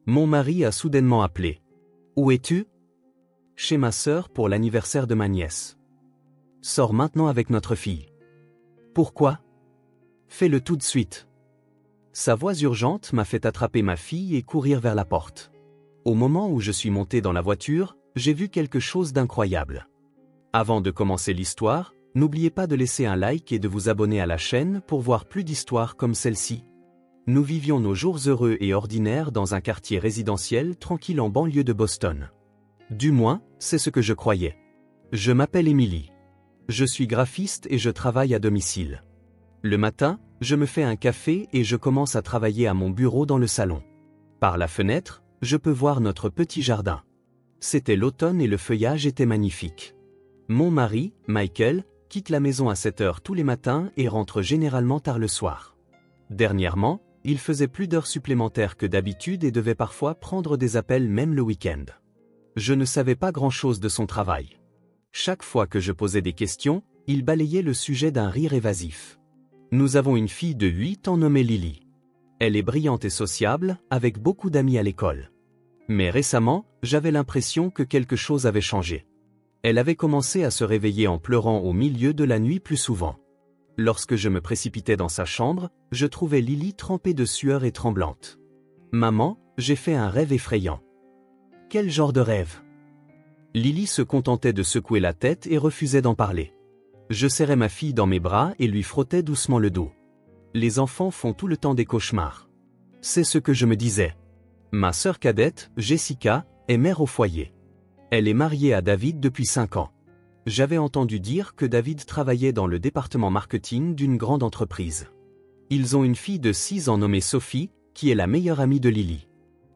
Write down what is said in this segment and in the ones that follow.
Mon mari a soudainement appelé. Où es-tu? Chez ma sœur pour l'anniversaire de ma nièce. Sors maintenant avec notre fille. Pourquoi? Fais-le tout de suite. Sa voix urgente m'a fait attraper ma fille et courir vers la porte. Au moment où je suis monté dans la voiture, j'ai vu quelque chose d'incroyable. Avant de commencer l'histoire, n'oubliez pas de laisser un like et de vous abonner à la chaîne pour voir plus d'histoires comme celle-ci. Nous vivions nos jours heureux et ordinaires dans un quartier résidentiel tranquille en banlieue de Boston. Du moins, c'est ce que je croyais. Je m'appelle Emily. Je suis graphiste et je travaille à domicile. Le matin, je me fais un café et je commence à travailler à mon bureau dans le salon. Par la fenêtre, je peux voir notre petit jardin. C'était l'automne et le feuillage était magnifique. Mon mari, Michael, quitte la maison à 7 heures tous les matins et rentre généralement tard le soir. Dernièrement, il faisait plus d'heures supplémentaires que d'habitude et devait parfois prendre des appels même le week-end. Je ne savais pas grand-chose de son travail. Chaque fois que je posais des questions, il balayait le sujet d'un rire évasif. Nous avons une fille de 8 ans nommée Lily. Elle est brillante et sociable, avec beaucoup d'amis à l'école. Mais récemment, j'avais l'impression que quelque chose avait changé. Elle avait commencé à se réveiller en pleurant au milieu de la nuit plus souvent. Lorsque je me précipitais dans sa chambre, je trouvais Lily trempée de sueur et tremblante. « Maman, j'ai fait un rêve effrayant. » « Quel genre de rêve ?» Lily se contentait de secouer la tête et refusait d'en parler. Je serrais ma fille dans mes bras et lui frottais doucement le dos. Les enfants font tout le temps des cauchemars. C'est ce que je me disais. Ma sœur cadette, Jessica, est mère au foyer. Elle est mariée à David depuis 5 ans. J'avais entendu dire que David travaillait dans le département marketing d'une grande entreprise. Ils ont une fille de 6 ans nommée Sophie, qui est la meilleure amie de Lily.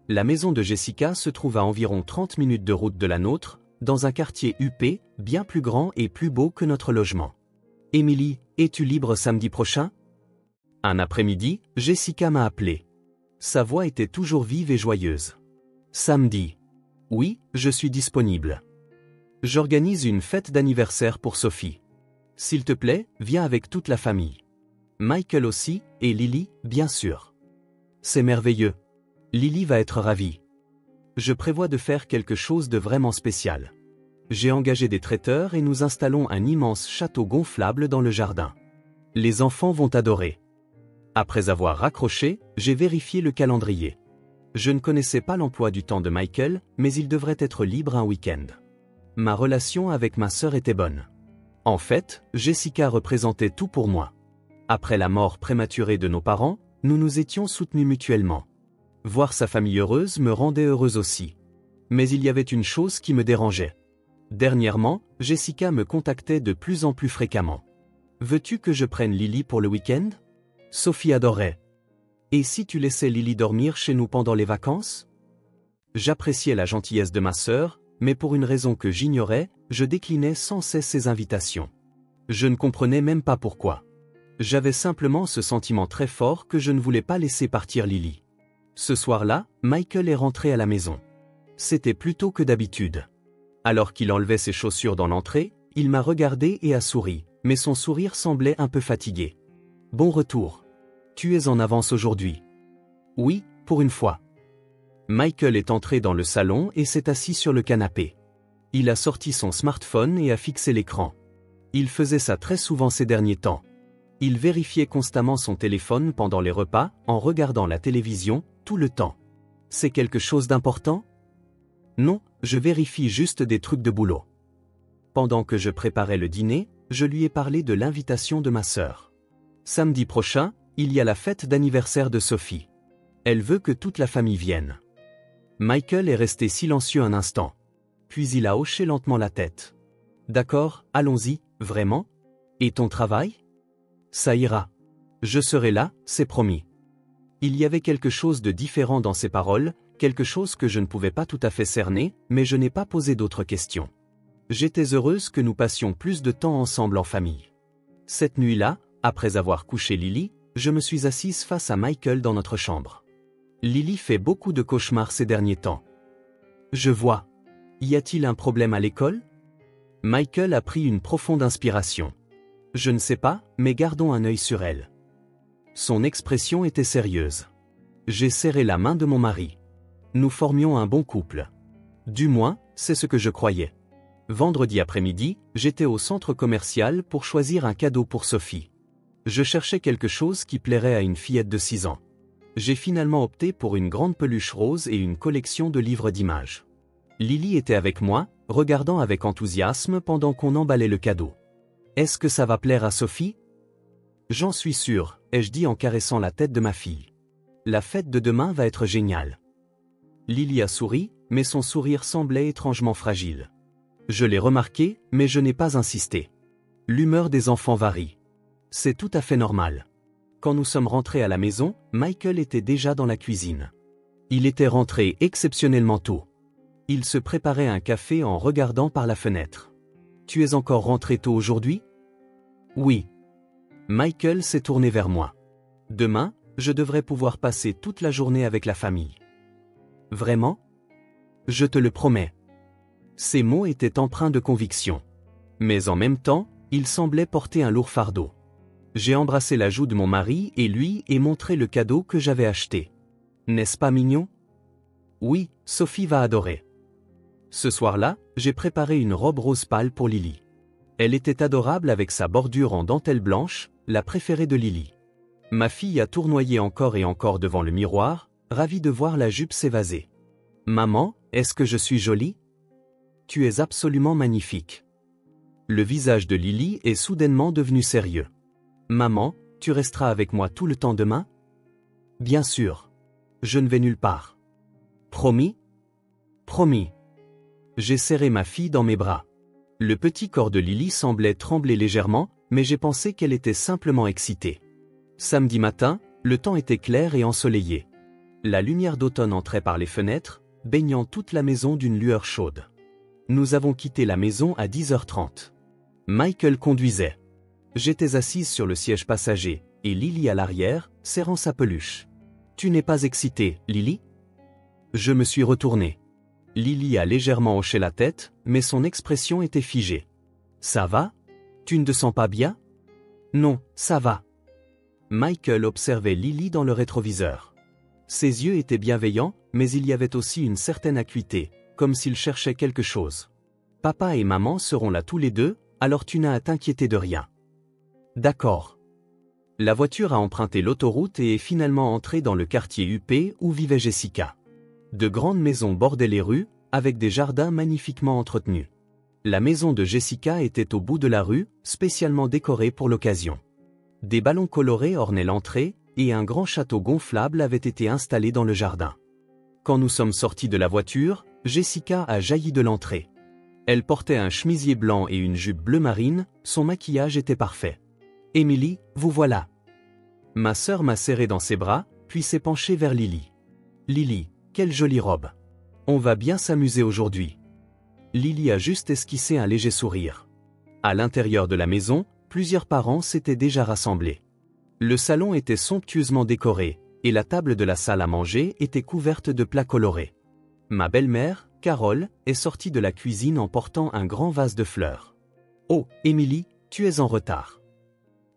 La maison de Jessica se trouve à environ 30 minutes de route de la nôtre, dans un quartier huppé, bien plus grand et plus beau que notre logement. « Emily, es-tu libre samedi prochain ?» Un après-midi, Jessica m'a appelé. Sa voix était toujours vive et joyeuse. « Samedi. Oui, je suis disponible. J'organise une fête d'anniversaire pour Sophie. S'il te plaît, viens avec toute la famille. Michael aussi, et Lily, bien sûr. C'est merveilleux. Lily va être ravie. Je prévois de faire quelque chose de vraiment spécial. J'ai engagé des traiteurs et nous installons un immense château gonflable dans le jardin. Les enfants vont adorer. » Après avoir raccroché, j'ai vérifié le calendrier. Je ne connaissais pas l'emploi du temps de Michael, mais il devrait être libre un week-end. Ma relation avec ma sœur était bonne. En fait, Jessica représentait tout pour moi. Après la mort prématurée de nos parents, nous nous étions soutenus mutuellement. Voir sa famille heureuse me rendait heureuse aussi. Mais il y avait une chose qui me dérangeait. Dernièrement, Jessica me contactait de plus en plus fréquemment. « Veux-tu que je prenne Lily pour le week-end ?» Sophie adorait. « Et si tu laissais Lily dormir chez nous pendant les vacances ?» J'appréciais la gentillesse de ma sœur, mais pour une raison que j'ignorais, je déclinais sans cesse ses invitations. Je ne comprenais même pas pourquoi. J'avais simplement ce sentiment très fort que je ne voulais pas laisser partir Lily. Ce soir-là, Michael est rentré à la maison. C'était plus tôt que d'habitude. Alors qu'il enlevait ses chaussures dans l'entrée, il m'a regardé et a souri, mais son sourire semblait un peu fatigué. « Bon retour. Tu es en avance aujourd'hui. »« Oui, pour une fois. » Michael est entré dans le salon et s'est assis sur le canapé. Il a sorti son smartphone et a fixé l'écran. Il faisait ça très souvent ces derniers temps. Il vérifiait constamment son téléphone pendant les repas, en regardant la télévision, tout le temps. C'est quelque chose d'important? Non, je vérifie juste des trucs de boulot. Pendant que je préparais le dîner, je lui ai parlé de l'invitation de ma sœur. Samedi prochain, il y a la fête d'anniversaire de Sophie. Elle veut que toute la famille vienne. Michael est resté silencieux un instant. Puis il a hoché lentement la tête. D'accord, allons-y, vraiment? Et ton travail? Ça ira. Je serai là, c'est promis. Il y avait quelque chose de différent dans ses paroles, quelque chose que je ne pouvais pas tout à fait cerner, mais je n'ai pas posé d'autres questions. J'étais heureuse que nous passions plus de temps ensemble en famille. Cette nuit-là, après avoir couché Lily, je me suis assise face à Michael dans notre chambre. Lily fait beaucoup de cauchemars ces derniers temps. Je vois. Y a-t-il un problème à l'école? Michael a pris une profonde inspiration. Je ne sais pas, mais gardons un œil sur elle. Son expression était sérieuse. J'ai serré la main de mon mari. Nous formions un bon couple. Du moins, c'est ce que je croyais. Vendredi après-midi, j'étais au centre commercial pour choisir un cadeau pour Sophie. Je cherchais quelque chose qui plairait à une fillette de 6 ans. J'ai finalement opté pour une grande peluche rose et une collection de livres d'images. Lily était avec moi, regardant avec enthousiasme pendant qu'on emballait le cadeau. « Est-ce que ça va plaire à Sophie ?»« J'en suis sûr, » ai-je dit en caressant la tête de ma fille. « La fête de demain va être géniale. » Lily a souri, mais son sourire semblait étrangement fragile. Je l'ai remarqué, mais je n'ai pas insisté. L'humeur des enfants varie. C'est tout à fait normal. Quand nous sommes rentrés à la maison, Michael était déjà dans la cuisine. Il était rentré exceptionnellement tôt. Il se préparait un café en regardant par la fenêtre. « Tu es encore rentré tôt aujourd'hui ?»« Oui. » Michael s'est tourné vers moi. « Demain, je devrais pouvoir passer toute la journée avec la famille. »« Vraiment ? » ?»« Je te le promets. » Ces mots étaient empreints de conviction. Mais en même temps, il semblait porter un lourd fardeau. J'ai embrassé la joue de mon mari et lui ai montré le cadeau que j'avais acheté. N'est-ce pas mignon? Oui, Sophie va adorer. Ce soir-là, j'ai préparé une robe rose pâle pour Lily. Elle était adorable avec sa bordure en dentelle blanche, la préférée de Lily. Ma fille a tournoyé encore et encore devant le miroir, ravie de voir la jupe s'évaser. « Maman, est-ce que je suis jolie ? » « Tu es absolument magnifique. » Le visage de Lily est soudainement devenu sérieux. « Maman, tu resteras avec moi tout le temps demain ? » Bien sûr. Je ne vais nulle part. Promis ? Promis. J'ai serré ma fille dans mes bras. Le petit corps de Lily semblait trembler légèrement, mais j'ai pensé qu'elle était simplement excitée. Samedi matin, le temps était clair et ensoleillé. La lumière d'automne entrait par les fenêtres, baignant toute la maison d'une lueur chaude. Nous avons quitté la maison à 10h30. Michael conduisait. J'étais assise sur le siège passager, et Lily à l'arrière, serrant sa peluche. « Tu n'es pas excitée, Lily ?» Je me suis retourné. Lily a légèrement hoché la tête, mais son expression était figée. « Ça va ? Tu ne te sens pas bien ? » « Non, ça va. » Michael observait Lily dans le rétroviseur. Ses yeux étaient bienveillants, mais il y avait aussi une certaine acuité, comme s'il cherchait quelque chose. « Papa et maman seront là tous les deux, alors tu n'as à t'inquiéter de rien. » D'accord. La voiture a emprunté l'autoroute et est finalement entrée dans le quartier huppé où vivait Jessica. De grandes maisons bordaient les rues, avec des jardins magnifiquement entretenus. La maison de Jessica était au bout de la rue, spécialement décorée pour l'occasion. Des ballons colorés ornaient l'entrée, et un grand château gonflable avait été installé dans le jardin. Quand nous sommes sortis de la voiture, Jessica a jailli de l'entrée. Elle portait un chemisier blanc et une jupe bleu marine, son maquillage était parfait. « Emily, vous voilà. » Ma sœur m'a serré dans ses bras, puis s'est penchée vers Lily. « Lily, quelle jolie robe. On va bien s'amuser aujourd'hui. » Lily a juste esquissé un léger sourire. À l'intérieur de la maison, plusieurs parents s'étaient déjà rassemblés. Le salon était somptueusement décoré, et la table de la salle à manger était couverte de plats colorés. Ma belle-mère, Carole, est sortie de la cuisine en portant un grand vase de fleurs. « Oh, Emily, tu es en retard. »«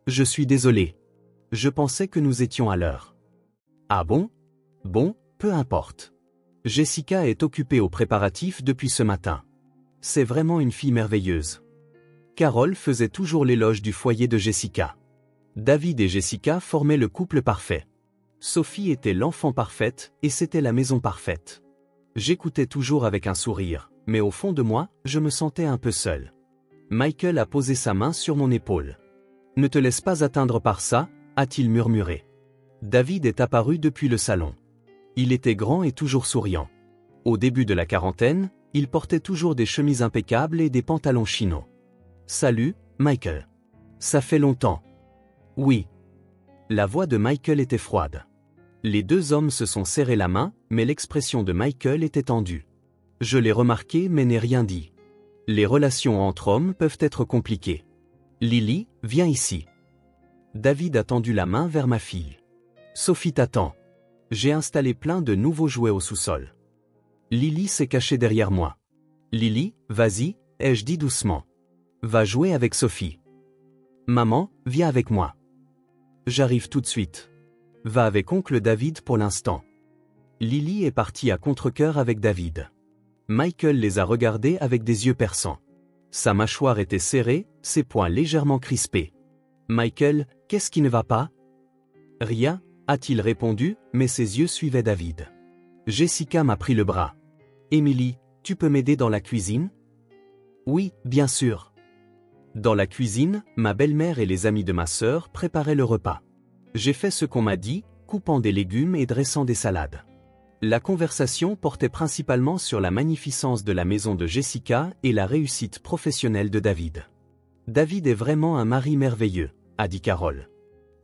Je suis désolée. Je pensais que nous étions à l'heure. »« Ah bon ? Bon, peu importe. Jessica est occupée aux préparatifs depuis ce matin. C'est vraiment une fille merveilleuse. » Carole faisait toujours l'éloge du foyer de Jessica. David et Jessica formaient le couple parfait. Sophie était l'enfant parfaite et c'était la maison parfaite. J'écoutais toujours avec un sourire, mais au fond de moi, je me sentais un peu seul. Michael a posé sa main sur mon épaule. « Ne te laisse pas atteindre par ça », a-t-il murmuré. David est apparu depuis le salon. Il était grand et toujours souriant. Au début de la quarantaine, il portait toujours des chemises impeccables et des pantalons chinos. « Salut, Michael. Ça fait longtemps. » « Oui. » La voix de Michael était froide. Les deux hommes se sont serrés la main, mais l'expression de Michael était tendue. Je l'ai remarqué mais n'ai rien dit. Les relations entre hommes peuvent être compliquées. Lily, viens ici. David a tendu la main vers ma fille. Sophie t'attend. J'ai installé plein de nouveaux jouets au sous-sol. Lily s'est cachée derrière moi. Lily, vas-y, ai-je dit doucement. Va jouer avec Sophie. Maman, viens avec moi. J'arrive tout de suite. Va avec oncle David pour l'instant. Lily est partie à contre-cœur avec David. Michael les a regardés avec des yeux perçants. Sa mâchoire était serrée, ses poings légèrement crispés. Michael, qu'est-ce qui ne va pas? Rien, a-t-il répondu, mais ses yeux suivaient David. Jessica m'a pris le bras. Emily, tu peux m'aider dans la cuisine? Oui, bien sûr. Dans la cuisine, ma belle-mère et les amis de ma sœur préparaient le repas. J'ai fait ce qu'on m'a dit, coupant des légumes et dressant des salades. La conversation portait principalement sur la magnificence de la maison de Jessica et la réussite professionnelle de David. David est vraiment un mari merveilleux, a dit Carole.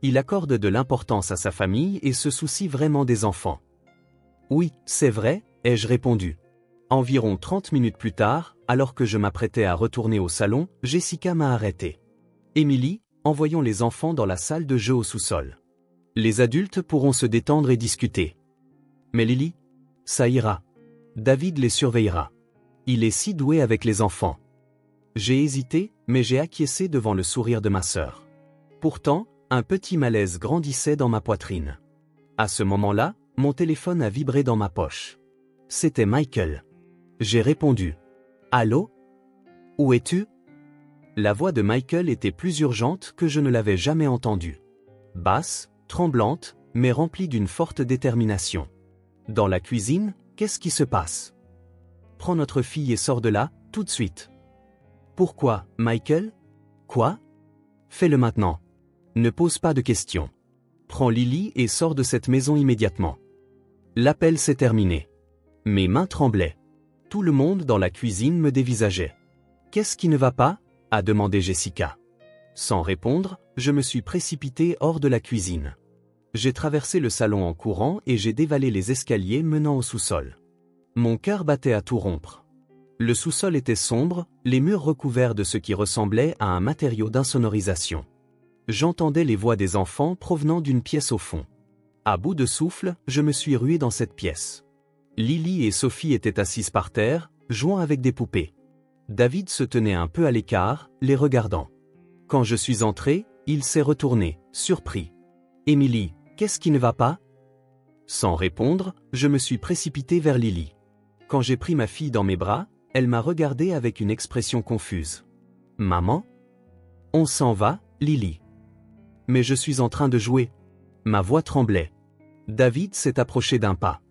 Il accorde de l'importance à sa famille et se soucie vraiment des enfants. Oui, c'est vrai, ai-je répondu. Environ 30 minutes plus tard, alors que je m'apprêtais à retourner au salon, Jessica m'a arrêté. Emily, envoyons les enfants dans la salle de jeu au sous-sol. Les adultes pourront se détendre et discuter. Mais Lily? Ça ira. David les surveillera. Il est si doué avec les enfants. J'ai hésité, mais j'ai acquiescé devant le sourire de ma sœur. Pourtant, un petit malaise grandissait dans ma poitrine. À ce moment-là, mon téléphone a vibré dans ma poche. C'était Michael. J'ai répondu. Allô? Où es-tu? La voix de Michael était plus urgente que je ne l'avais jamais entendue. Basse, tremblante, mais remplie d'une forte détermination. Dans la cuisine, qu'est-ce qui se passe? Prends notre fille et sors de là, tout de suite. Pourquoi, Michael? Quoi? Fais-le maintenant. Ne pose pas de questions. Prends Lily et sors de cette maison immédiatement. L'appel s'est terminé. Mes mains tremblaient. Tout le monde dans la cuisine me dévisageait. Qu'est-ce qui ne va pas? A demandé Jessica. Sans répondre, je me suis précipité hors de la cuisine. J'ai traversé le salon en courant et j'ai dévalé les escaliers menant au sous-sol. Mon cœur battait à tout rompre. Le sous-sol était sombre, les murs recouverts de ce qui ressemblait à un matériau d'insonorisation. J'entendais les voix des enfants provenant d'une pièce au fond. À bout de souffle, je me suis rué dans cette pièce. Lily et Sophie étaient assises par terre, jouant avec des poupées. David se tenait un peu à l'écart, les regardant. Quand je suis entré, il s'est retourné, surpris. « Emily, qu'est-ce qui ne va pas ?» Sans répondre, je me suis précipité vers Lily. Quand j'ai pris ma fille dans mes bras, elle m'a regardé avec une expression confuse. « Maman ? On s'en va, Lily. » Mais je suis en train de jouer. Ma voix tremblait. David s'est approché d'un pas.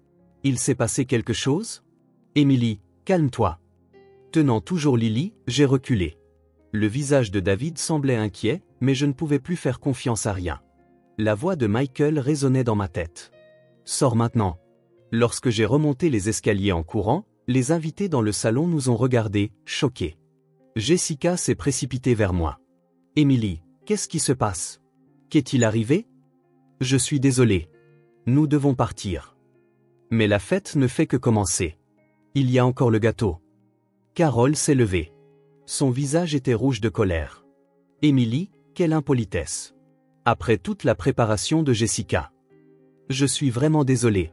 Il s'est passé quelque chose? Emily, calme-toi. Tenant toujours Lily, j'ai reculé. Le visage de David semblait inquiet, mais je ne pouvais plus faire confiance à rien. La voix de Michael résonnait dans ma tête. Sors maintenant. Lorsque j'ai remonté les escaliers en courant, les invités dans le salon nous ont regardés, choqués. Jessica s'est précipitée vers moi. Emily, qu'est-ce qui se passe? Qu'est-il arrivé? Je suis désolé. Nous devons partir. Mais la fête ne fait que commencer. Il y a encore le gâteau. Carole s'est levée. Son visage était rouge de colère. Emily, quelle impolitesse. Après toute la préparation de Jessica. Je suis vraiment désolé.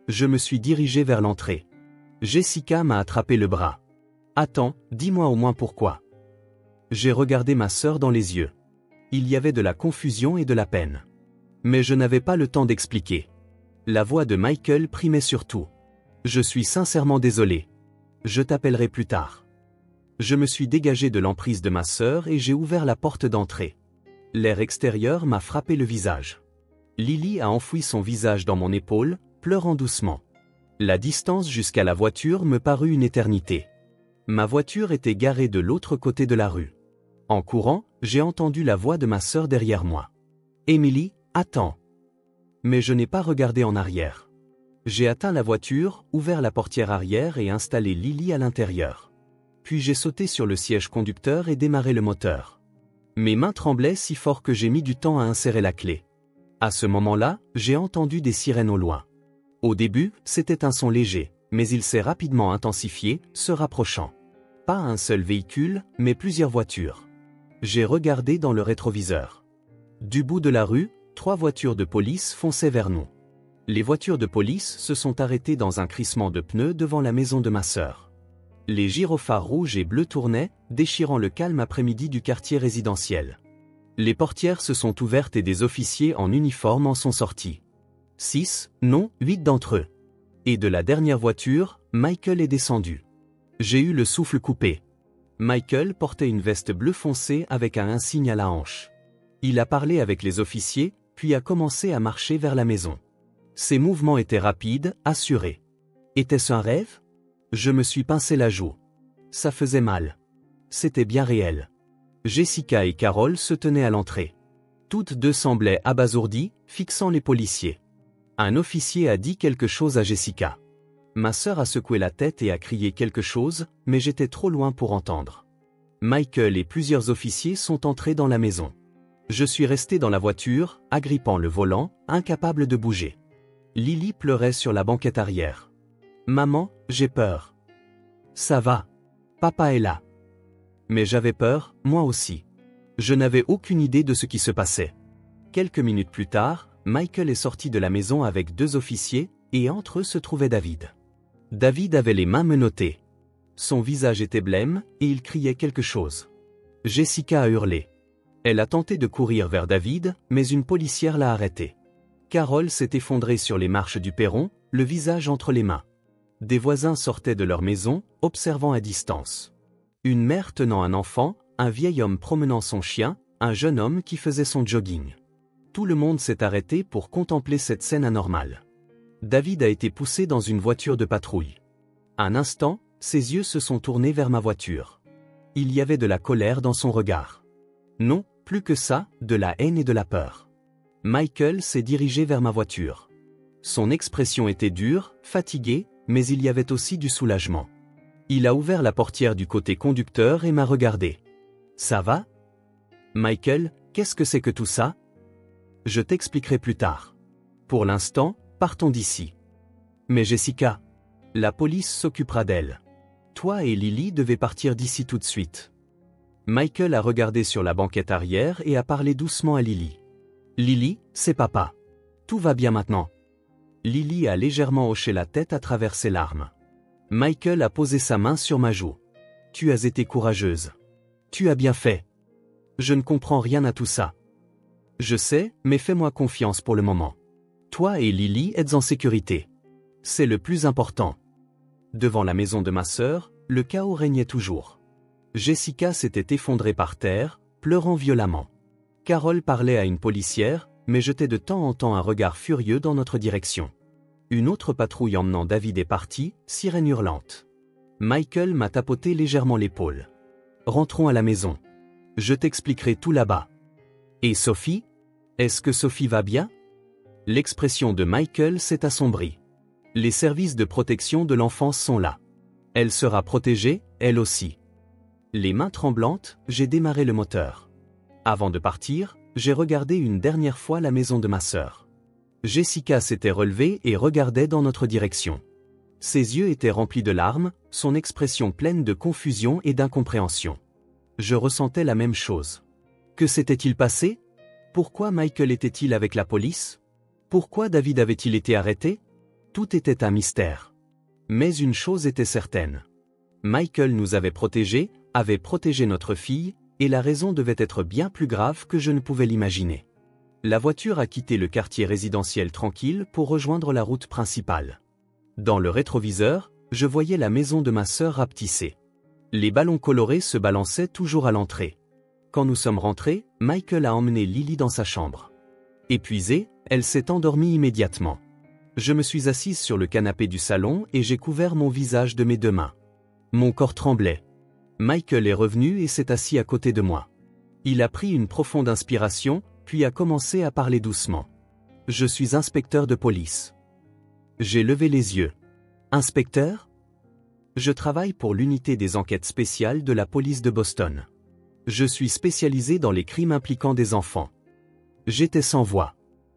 Je me suis dirigé vers l'entrée. Jessica m'a attrapé le bras. Attends, dis-moi au moins pourquoi. J'ai regardé ma sœur dans les yeux. Il y avait de la confusion et de la peine. Mais je n'avais pas le temps d'expliquer. La voix de Michael primait surtout. Je suis sincèrement désolé. Je t'appellerai plus tard. Je me suis dégagé de l'emprise de ma sœur et j'ai ouvert la porte d'entrée. L'air extérieur m'a frappé le visage. Lily a enfoui son visage dans mon épaule, pleurant doucement. La distance jusqu'à la voiture me parut une éternité. Ma voiture était garée de l'autre côté de la rue. En courant, j'ai entendu la voix de ma sœur derrière moi. « Emily, attends !» Mais je n'ai pas regardé en arrière. J'ai atteint la voiture, ouvert la portière arrière et installé Lily à l'intérieur. Puis j'ai sauté sur le siège conducteur et démarré le moteur. Mes mains tremblaient si fort que j'ai mis du temps à insérer la clé. À ce moment-là, j'ai entendu des sirènes au loin. Au début, c'était un son léger, mais il s'est rapidement intensifié, se rapprochant. Pas un seul véhicule, mais plusieurs voitures. J'ai regardé dans le rétroviseur. Du bout de la rue, 3 voitures de police fonçaient vers nous. Les voitures de police se sont arrêtées dans un crissement de pneus devant la maison de ma sœur. Les gyrophares rouges et bleus tournaient, déchirant le calme après-midi du quartier résidentiel. Les portières se sont ouvertes et des officiers en uniforme en sont sortis. 6, non, 8 d'entre eux. Et de la dernière voiture, Michael est descendu. J'ai eu le souffle coupé. Michael portait une veste bleu foncé avec un insigne à la hanche. Il a parlé avec les officiers, puis a commencé à marcher vers la maison. Ses mouvements étaient rapides, assurés. Était-ce un rêve? Je me suis pincé la joue. Ça faisait mal. C'était bien réel. Jessica et Carol se tenaient à l'entrée. Toutes deux semblaient abasourdies, fixant les policiers. Un officier a dit quelque chose à Jessica. Ma sœur a secoué la tête et a crié quelque chose, mais j'étais trop loin pour entendre. Michael et plusieurs officiers sont entrés dans la maison. Je suis resté dans la voiture, agrippant le volant, incapable de bouger. Lily pleurait sur la banquette arrière. Maman, j'ai peur. Ça va. Papa est là. Mais j'avais peur, moi aussi. Je n'avais aucune idée de ce qui se passait. Quelques minutes plus tard, Michael est sorti de la maison avec deux officiers, et entre eux se trouvait David. David avait les mains menottées. Son visage était blême, et il criait quelque chose. Jessica a hurlé. Elle a tenté de courir vers David, mais une policière l'a arrêtée. Carol s'est effondrée sur les marches du perron, le visage entre les mains. Des voisins sortaient de leur maison, observant à distance. Une mère tenant un enfant, un vieil homme promenant son chien, un jeune homme qui faisait son jogging. Tout le monde s'est arrêté pour contempler cette scène anormale. David a été poussé dans une voiture de patrouille. Un instant, ses yeux se sont tournés vers ma voiture. Il y avait de la colère dans son regard. Non, plus que ça, de la haine et de la peur. Michael s'est dirigé vers ma voiture. Son expression était dure, fatiguée, mais il y avait aussi du soulagement. Il a ouvert la portière du côté conducteur et m'a regardé. « Ça va? Michael, qu'est-ce que c'est que tout ça? Je t'expliquerai plus tard. Pour l'instant, partons d'ici. Mais Jessica, la police s'occupera d'elle. Toi et Lily devez partir d'ici tout de suite. » Michael a regardé sur la banquette arrière et a parlé doucement à Lily. « Lily, c'est papa. Tout va bien maintenant. » Lily a légèrement hoché la tête à travers ses larmes. Michael a posé sa main sur ma joue. « Tu as été courageuse. Tu as bien fait. Je ne comprends rien à tout ça. Je sais, mais fais-moi confiance pour le moment. Toi et Lily êtes en sécurité. C'est le plus important. » Devant la maison de ma sœur, le chaos régnait toujours. Jessica s'était effondrée par terre, pleurant violemment. Carol parlait à une policière, mais jetait de temps en temps un regard furieux dans notre direction. Une autre patrouille emmenant David est partie, sirène hurlante. Michael m'a tapoté légèrement l'épaule. « Rentrons à la maison. Je t'expliquerai tout là-bas. » « Et Sophie? Est-ce que Sophie va bien? » L'expression de Michael s'est assombrie. « Les services de protection de l'enfance sont là. Elle sera protégée, elle aussi. » Les mains tremblantes, j'ai démarré le moteur. Avant de partir, j'ai regardé une dernière fois la maison de ma sœur. Jessica s'était relevée et regardait dans notre direction. Ses yeux étaient remplis de larmes, son expression pleine de confusion et d'incompréhension. Je ressentais la même chose. Que s'était-il passé? Pourquoi Michael était-il avec la police? Pourquoi David avait-il été arrêté? Tout était un mystère. Mais une chose était certaine. Michael nous avait protégés, avait protégé notre fille, et la raison devait être bien plus grave que je ne pouvais l'imaginer. La voiture a quitté le quartier résidentiel tranquille pour rejoindre la route principale. Dans le rétroviseur, je voyais la maison de ma sœur rapetissée. Les ballons colorés se balançaient toujours à l'entrée. Quand nous sommes rentrés, Michael a emmené Lily dans sa chambre. Épuisée, elle s'est endormie immédiatement. Je me suis assise sur le canapé du salon et j'ai couvert mon visage de mes deux mains. Mon corps tremblait. Michael est revenu et s'est assis à côté de moi. Il a pris une profonde inspiration, puis a commencé à parler doucement. « Je suis inspecteur de police. » J'ai levé les yeux. « Inspecteur ? » Je travaille pour l'unité des enquêtes spéciales de la police de Boston. Je suis spécialisé dans les crimes impliquant des enfants. J'étais sans voix.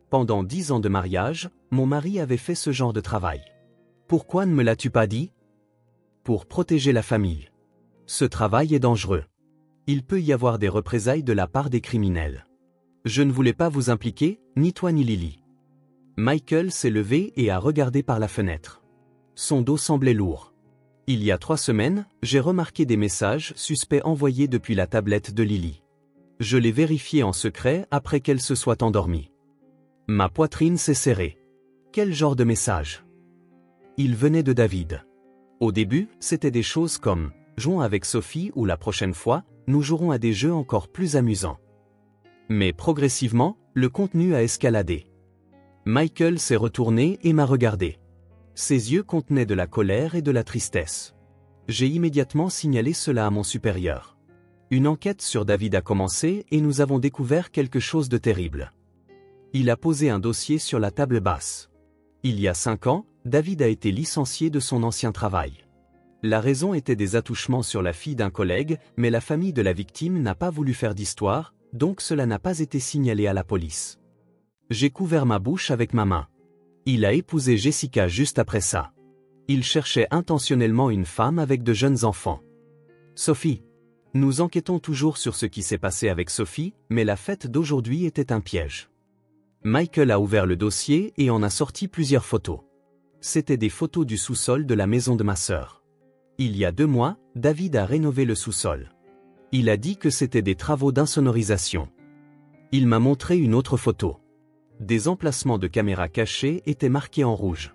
Pendant 10 ans de mariage, mon mari avait fait ce genre de travail. Pourquoi ne me l'as-tu pas dit? Pour protéger la famille. Ce travail est dangereux. Il peut y avoir des représailles de la part des criminels. Je ne voulais pas vous impliquer, ni toi ni Lily. Michael s'est levé et a regardé par la fenêtre. Son dos semblait lourd. Il y a 3 semaines, j'ai remarqué des messages suspects envoyés depuis la tablette de Lily. Je l'ai vérifié en secret après qu'elle se soit endormie. Ma poitrine s'est serrée. Quel genre de message? il venait de David. Au début, c'était des choses comme « jouons avec Sophie » ou « la prochaine fois, nous jouerons à des jeux encore plus amusants ». Mais progressivement, le contenu a escaladé. Michael s'est retourné et m'a regardé. Ses yeux contenaient de la colère et de la tristesse. J'ai immédiatement signalé cela à mon supérieur. Une enquête sur David a commencé et nous avons découvert quelque chose de terrible. Il a posé un dossier sur la table basse. Il y a 5 ans, David a été licencié de son ancien travail. La raison était des attouchements sur la fille d'un collègue, mais la famille de la victime n'a pas voulu faire d'histoire, donc cela n'a pas été signalé à la police. J'ai couvert ma bouche avec ma main. Il a épousé Jessica juste après ça. Il cherchait intentionnellement une femme avec de jeunes enfants. Sophie. Nous enquêtons toujours sur ce qui s'est passé avec Sophie, mais la fête d'aujourd'hui était un piège. Michael a ouvert le dossier et en a sorti plusieurs photos. C'étaient des photos du sous-sol de la maison de ma sœur. Il y a 2 mois, David a rénové le sous-sol. Il a dit que c'était des travaux d'insonorisation. Il m'a montré une autre photo. Des emplacements de caméras cachés étaient marqués en rouge.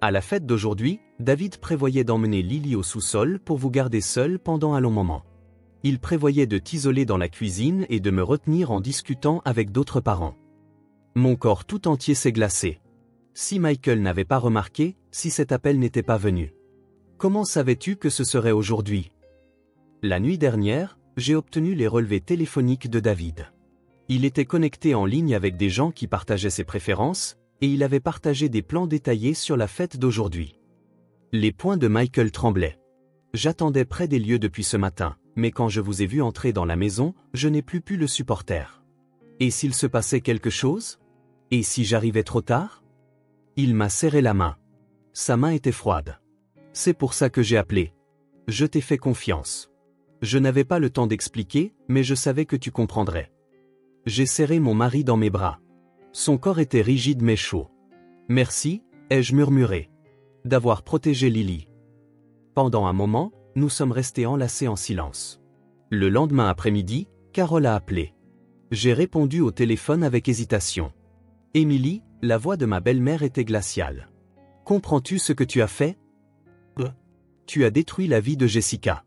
À la fête d'aujourd'hui, David prévoyait d'emmener Lily au sous-sol pour vous garder seule pendant un long moment. Il prévoyait de t'isoler dans la cuisine et de me retenir en discutant avec d'autres parents. Mon corps tout entier s'est glacé. Si Michael n'avait pas remarqué, si cet appel n'était pas venu. Comment savais-tu que ce serait aujourd'hui? La nuit dernière, j'ai obtenu les relevés téléphoniques de David. Il était connecté en ligne avec des gens qui partageaient ses préférences, et il avait partagé des plans détaillés sur la fête d'aujourd'hui. Les poings de Michael tremblaient. J'attendais près des lieux depuis ce matin, mais quand je vous ai vu entrer dans la maison, je n'ai plus pu le supporter. Et s'il se passait quelque chose? Et si j'arrivais trop tard? Il m'a serré la main. Sa main était froide. C'est pour ça que j'ai appelé. Je t'ai fait confiance. Je n'avais pas le temps d'expliquer, mais je savais que tu comprendrais. J'ai serré mon mari dans mes bras. Son corps était rigide mais chaud. Merci, ai-je murmuré, d'avoir protégé Lily. Pendant un moment, nous sommes restés enlacés en silence. Le lendemain après-midi, Carole a appelé. J'ai répondu au téléphone avec hésitation. Émilie, la voix de ma belle-mère était glaciale. Comprends-tu ce que tu as fait? Tu as détruit la vie de Jessica.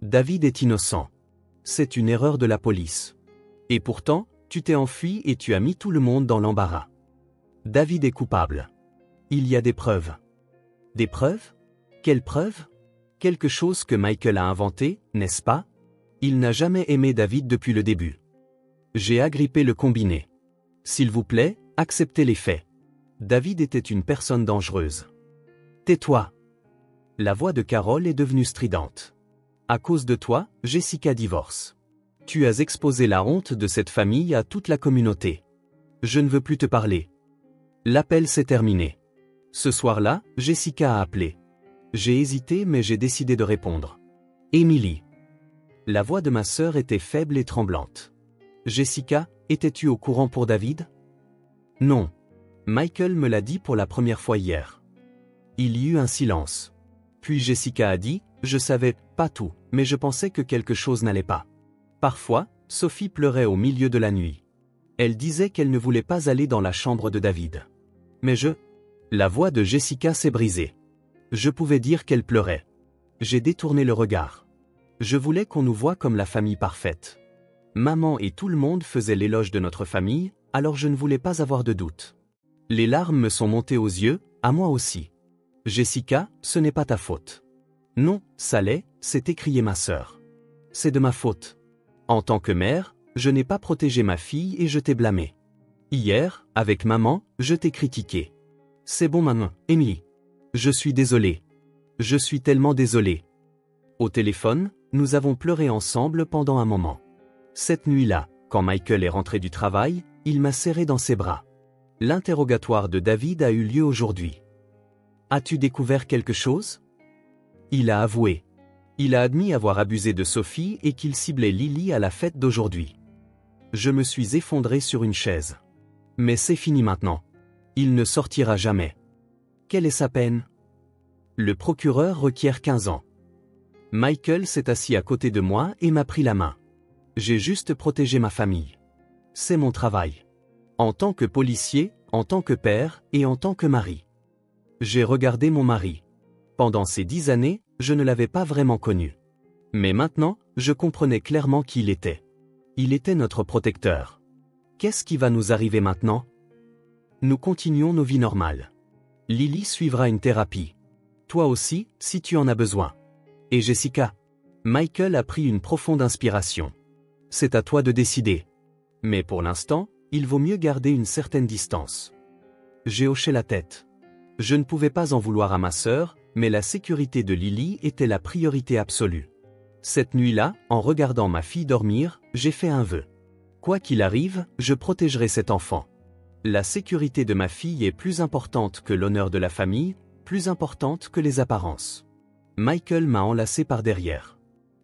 David est innocent. C'est une erreur de la police. Et pourtant, tu t'es enfui et tu as mis tout le monde dans l'embarras. David est coupable. Il y a des preuves. Des preuves? Quelles preuves? Quelque chose que Michael a inventé, n'est-ce pas? Il n'a jamais aimé David depuis le début. J'ai agrippé le combiné. S'il vous plaît, acceptez les faits. David était une personne dangereuse. Tais-toi. La voix de Carole est devenue stridente. À cause de toi, Jessica divorce. Tu as exposé la honte de cette famille à toute la communauté. Je ne veux plus te parler. L'appel s'est terminé. Ce soir-là, Jessica a appelé. J'ai hésité mais j'ai décidé de répondre. Émilie. La voix de ma sœur était faible et tremblante. Jessica, étais-tu au courant pour David? Non. Michael me l'a dit pour la première fois hier. Il y eut un silence. Puis Jessica a dit, je savais pas tout, mais je pensais que quelque chose n'allait pas. Parfois, Sophie pleurait au milieu de la nuit. Elle disait qu'elle ne voulait pas aller dans la chambre de David. Mais La voix de Jessica s'est brisée. Je pouvais dire qu'elle pleurait. J'ai détourné le regard. Je voulais qu'on nous voie comme la famille parfaite. Maman et tout le monde faisaient l'éloge de notre famille, alors je ne voulais pas avoir de doute. Les larmes me sont montées aux yeux, à moi aussi. Jessica, ce n'est pas ta faute. Non, ça l'est, s'est écriée ma sœur. C'est de ma faute. En tant que mère, je n'ai pas protégé ma fille et je t'ai blâmé. Hier, avec maman, je t'ai critiqué. C'est bon maman, Émilie. Je suis désolé. Je suis tellement désolé. Au téléphone, nous avons pleuré ensemble pendant un moment. Cette nuit-là, quand Michael est rentré du travail, il m'a serré dans ses bras. L'interrogatoire de David a eu lieu aujourd'hui. As-tu découvert quelque chose? Il a avoué. Il a admis avoir abusé de Sophie et qu'il ciblait Lily à la fête d'aujourd'hui. Je me suis effondré sur une chaise. Mais c'est fini maintenant. Il ne sortira jamais. Quelle est sa peine? Le procureur requiert 15 ans. Michael s'est assis à côté de moi et m'a pris la main. J'ai juste protégé ma famille. C'est mon travail. En tant que policier, en tant que père et en tant que mari. J'ai regardé mon mari. Pendant ces 10 années, je ne l'avais pas vraiment connu. Mais maintenant, je comprenais clairement qui il était. Il était notre protecteur. Qu'est-ce qui va nous arriver maintenant? Nous continuons nos vies normales. Lily suivra une thérapie. Toi aussi, si tu en as besoin. Et Jessica? Michael a pris une profonde inspiration. C'est à toi de décider. Mais pour l'instant, il vaut mieux garder une certaine distance. J'ai hoché la tête. Je ne pouvais pas en vouloir à ma sœur, mais la sécurité de Lily était la priorité absolue. Cette nuit-là, en regardant ma fille dormir, j'ai fait un vœu. Quoi qu'il arrive, je protégerai cet enfant. La sécurité de ma fille est plus importante que l'honneur de la famille, plus importante que les apparences. Michael m'a enlacé par derrière.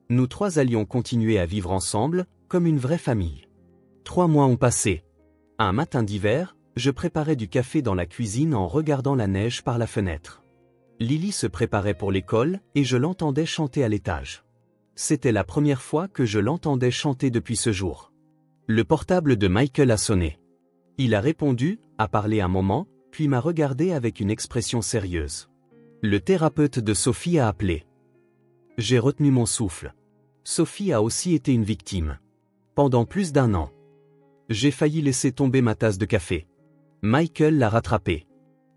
Nous trois allions continuer à vivre ensemble, comme une vraie famille. 3 mois ont passé. Un matin d'hiver, je préparais du café dans la cuisine en regardant la neige par la fenêtre. Lily se préparait pour l'école et je l'entendais chanter à l'étage. C'était la première fois que je l'entendais chanter depuis ce jour. Le portable de Michael a sonné. Il a répondu, a parlé un moment, puis m'a regardé avec une expression sérieuse. Le thérapeute de Sophie a appelé. J'ai retenu mon souffle. Sophie a aussi été une victime. Pendant plus d'1 an. J'ai failli laisser tomber ma tasse de café. Michael l'a rattrapée.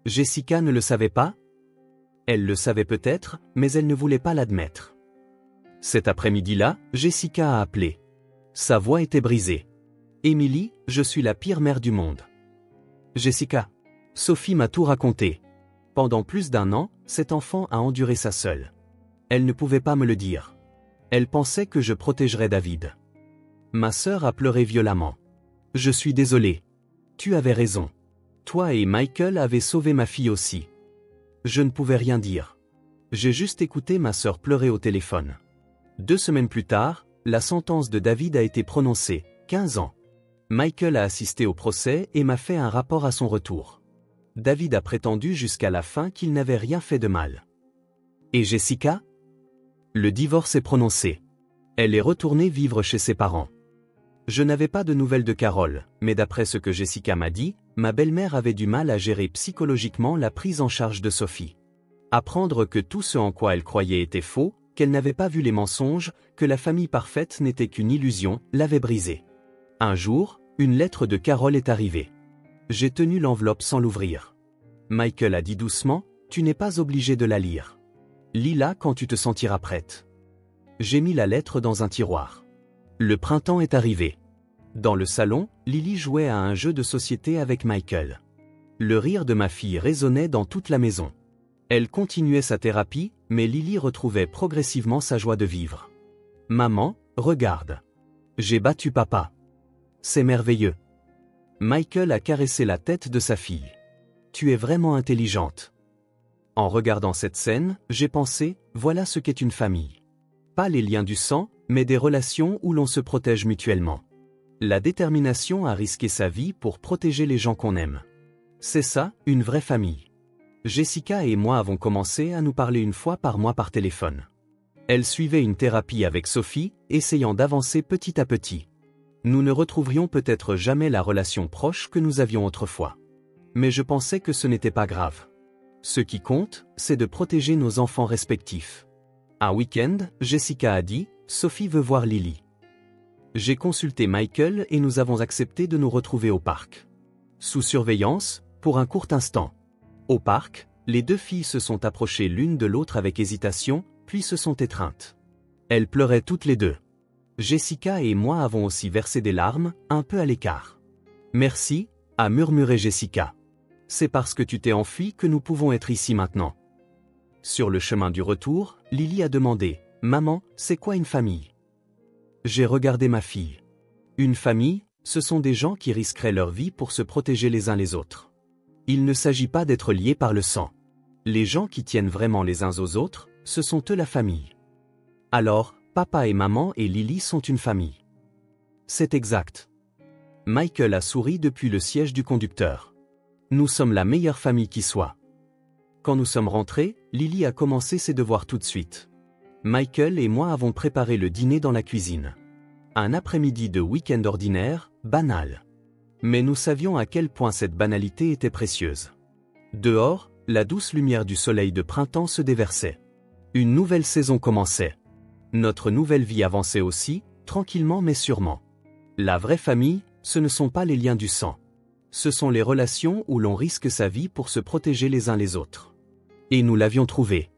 Jessica ne le savait pas? Elle le savait peut-être, mais elle ne voulait pas l'admettre. Cet après-midi-là, Jessica a appelé. Sa voix était brisée. Emily, je suis la pire mère du monde. Jessica. Sophie m'a tout raconté. Pendant plus d'1 an, cet enfant a enduré ça seule. Elle ne pouvait pas me le dire. Elle pensait que je protégerais David. Ma sœur a pleuré violemment. Je suis désolé. Tu avais raison. Toi et Michael avez sauvé ma fille aussi. Je ne pouvais rien dire. J'ai juste écouté ma sœur pleurer au téléphone. 2 semaines plus tard, la sentence de David a été prononcée, 15 ans. Michael a assisté au procès et m'a fait un rapport à son retour. David a prétendu jusqu'à la fin qu'il n'avait rien fait de mal. Et Jessica? Le divorce est prononcé. Elle est retournée vivre chez ses parents. Je n'avais pas de nouvelles de Carole, mais d'après ce que Jessica m'a dit, ma belle-mère avait du mal à gérer psychologiquement la prise en charge de Sophie. Apprendre que tout ce en quoi elle croyait était faux, qu'elle n'avait pas vu les mensonges, que la famille parfaite n'était qu'une illusion, l'avait brisée. Un jour, une lettre de Carole est arrivée. J'ai tenu l'enveloppe sans l'ouvrir. Michael a dit doucement, « Tu n'es pas obligé de la lire. Lis-la quand tu te sentiras prête. » J'ai mis la lettre dans un tiroir. Le printemps est arrivé. Dans le salon, Lily jouait à un jeu de société avec Michael. Le rire de ma fille résonnait dans toute la maison. Elle continuait sa thérapie, mais Lily retrouvait progressivement sa joie de vivre. « Maman, regarde. J'ai battu papa. C'est merveilleux. » Michael a caressé la tête de sa fille. « Tu es vraiment intelligente. » En regardant cette scène, j'ai pensé, voilà ce qu'est une famille. Pas les liens du sang, mais des relations où l'on se protège mutuellement. La détermination à risquer sa vie pour protéger les gens qu'on aime. C'est ça, une vraie famille. Jessica et moi avons commencé à nous parler 1 fois par mois par téléphone. Elle suivait une thérapie avec Sophie, essayant d'avancer petit à petit. Nous ne retrouverions peut-être jamais la relation proche que nous avions autrefois. Mais je pensais que ce n'était pas grave. Ce qui compte, c'est de protéger nos enfants respectifs. Un week-end, Jessica a dit, « Sophie veut voir Lily. » J'ai consulté Michael et nous avons accepté de nous retrouver au parc. Sous surveillance, pour un court instant. Au parc, les 2 filles se sont approchées l'une de l'autre avec hésitation, puis se sont étreintes. Elles pleuraient toutes les 2. Jessica et moi avons aussi versé des larmes, un peu à l'écart. « Merci », a murmuré Jessica. « C'est parce que tu t'es enfui que nous pouvons être ici maintenant. » Sur le chemin du retour, Lily a demandé, « Maman, c'est quoi une famille ?» J'ai regardé ma fille. Une famille, ce sont des gens qui risqueraient leur vie pour se protéger les uns les autres. Il ne s'agit pas d'être liés par le sang. Les gens qui tiennent vraiment les uns aux autres, ce sont eux la famille. Alors, papa et maman et Lily sont une famille. C'est exact. Michael a souri depuis le siège du conducteur. Nous sommes la meilleure famille qui soit. Quand nous sommes rentrés, Lily a commencé ses devoirs tout de suite. Michael et moi avons préparé le dîner dans la cuisine. Un après-midi de week-end ordinaire, banal. Mais nous savions à quel point cette banalité était précieuse. Dehors, La douce lumière du soleil de printemps se déversait. Une nouvelle saison commençait. Notre nouvelle vie avançait aussi, tranquillement mais sûrement. La vraie famille, ce ne sont pas les liens du sang. Ce sont les relations où l'on risque sa vie pour se protéger les uns les autres. Et nous l'avions trouvé.